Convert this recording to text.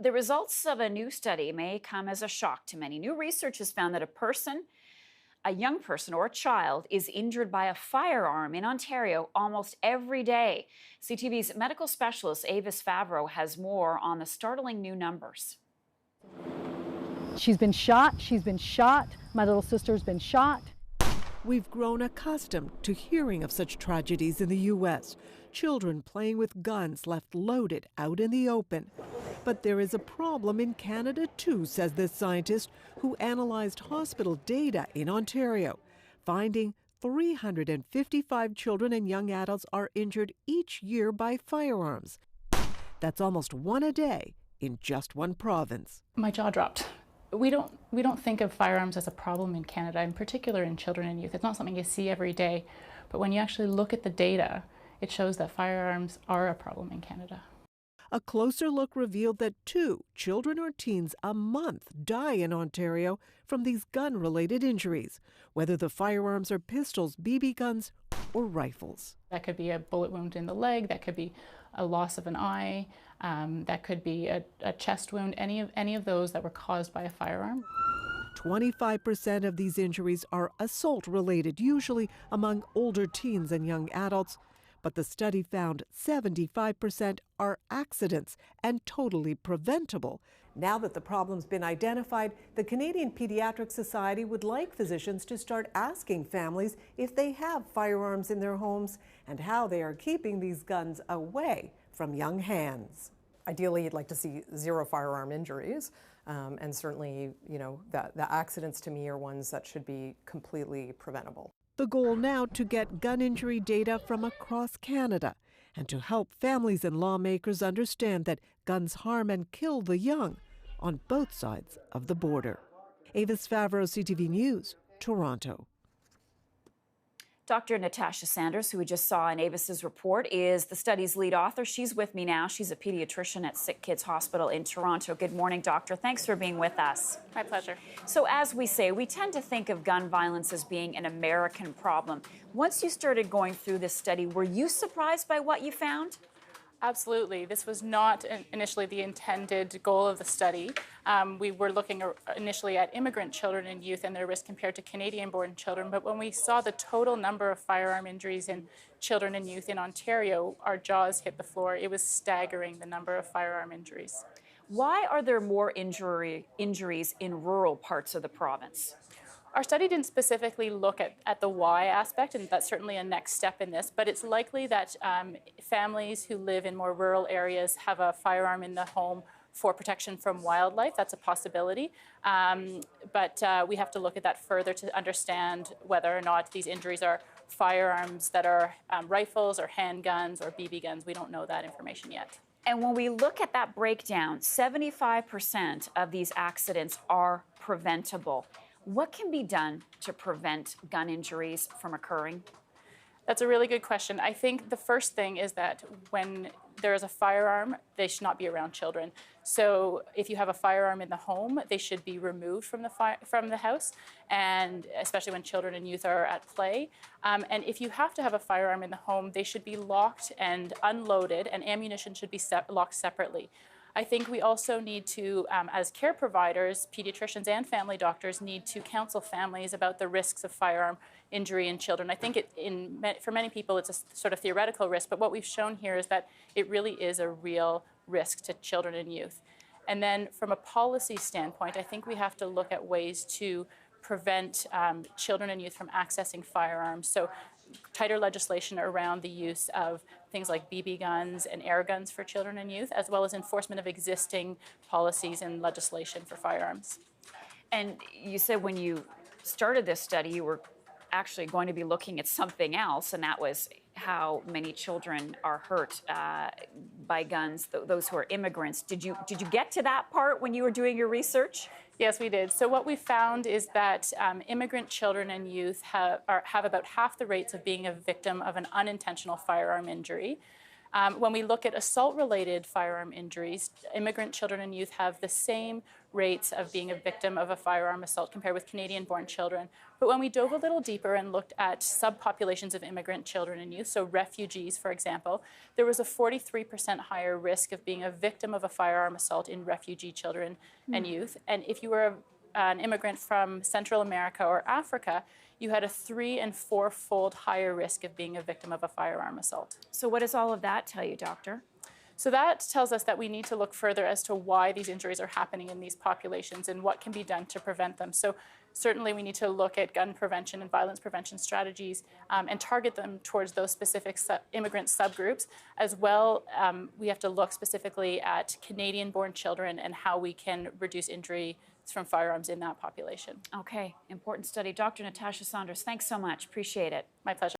The results of a new study may come as a shock to many. New research has found that a young person or a child, is injured by a firearm in Ontario almost every day. CTV's medical specialist Avis Favaro has more on the startling new numbers. She's been shot, my little sister's been shot. We've grown accustomed to hearing of such tragedies in the U.S. Children playing with guns left loaded out in the open. But there is a problem in Canada too, says this scientist who analyzed hospital data in Ontario, finding 355 children and young adults are injured each year by firearms. That's almost one a day in just one province. My jaw dropped. We don't think of firearms as a problem in Canada, in particular in children and youth. It's not something you see every day, but when you actually look at the data, it shows that firearms are a problem in Canada. A closer look revealed that 2 children or teens a month die in Ontario from these gun-related injuries, whether the firearms are pistols, BB guns, or rifles. That could be a bullet wound in the leg, that could be a loss of an eye, that could be a chest wound, any of those that were caused by a firearm. 25% of these injuries are assault-related, usually among older teens and young adults. But the study found 75% are accidents and totally preventable. Now that the problem's been identified, the Canadian Pediatric Society would like physicians to start asking families if they have firearms in their homes and how they are keeping these guns away from young hands. Ideally, you'd like to see 0 firearm injuries, and certainly, the accidents to me are ones that should be completely preventable. The goal now to get gun injury data from across Canada and to help families and lawmakers understand that guns harm and kill the young on both sides of the border. Avis Favaro, CTV News, Toronto. Dr. Natasha Sanders, who we just saw in Avis's report, is the study's lead author. She's with me now. She's a pediatrician at Sick Kids Hospital in Toronto. Good morning, doctor. Thanks for being with us. My pleasure. So as we say, we tend to think of gun violence as being an American problem. Once you started going through this study, were you surprised by what you found? Absolutely. This was not initially the intended goal of the study. We were looking initially at immigrant children and youth and their risk compared to Canadian-born children. But when we saw the total number of firearm injuries in children and youth in Ontario, our jaws hit the floor. It was staggering, the number of firearm injuries. Why are there more injuries in rural parts of the province? Our study didn't specifically look at the why aspect, and that's certainly a next step in this, but it's likely that families who live in more rural areas have a firearm in the home for protection from wildlife. That's a possibility, but we have to look at that further to understand whether or not these injuries are firearms that are rifles or handguns or BB guns. We don't know that information yet. And when we look at that breakdown, 75% of these accidents are preventable. What can be done to prevent gun injuries from occurring? That's a really good question. I think the first thing is that when there is a firearm, they should not be around children. So if you have a firearm in the home, they should be removed from the house, and especially when children and youth are at play. And if you have to have a firearm in the home, they should be locked and unloaded, and ammunition should be locked separately. I think we also need to, as care providers, pediatricians and family doctors, need to counsel families about the risks of firearm injury in children. I think for many people it's a sort of theoretical risk, but what we've shown here is that it really is a real risk to children and youth. And then from a policy standpoint, I think we have to look at ways to prevent children and youth from accessing firearms. So tighter legislation around the use of things like BB guns and air guns for children and youth, as well as enforcement of existing policies and legislation for firearms. And you said when you started this study, you were actually going to be looking at something else, and that was how many children are hurt by guns, those who are immigrants. Did you get to that part when you were doing your research? Yes, we did. So what we found is that immigrant children and youth have about half the rates of being a victim of an unintentional firearm injury. When we look at assault-related firearm injuries, immigrant children and youth have the same rates of being a victim of a firearm assault compared with Canadian-born children. But when we dove a little deeper and looked at subpopulations of immigrant children and youth, so refugees, for example, there was a 43% higher risk of being a victim of a firearm assault in refugee children and youth. And if you were an immigrant from Central America or Africa, you had a 3- and 4-fold higher risk of being a victim of a firearm assault. So what does all of that tell you, doctor? So that tells us that we need to look further as to why these injuries are happening in these populations and what can be done to prevent them. So certainly we need to look at gun prevention and violence prevention strategies and target them towards those specific immigrant subgroups. As well, we have to look specifically at Canadian-born children and how we can reduce injury from firearms in that population. Okay, important study. Dr. Natasha Saunders, thanks so much. Appreciate it. My pleasure.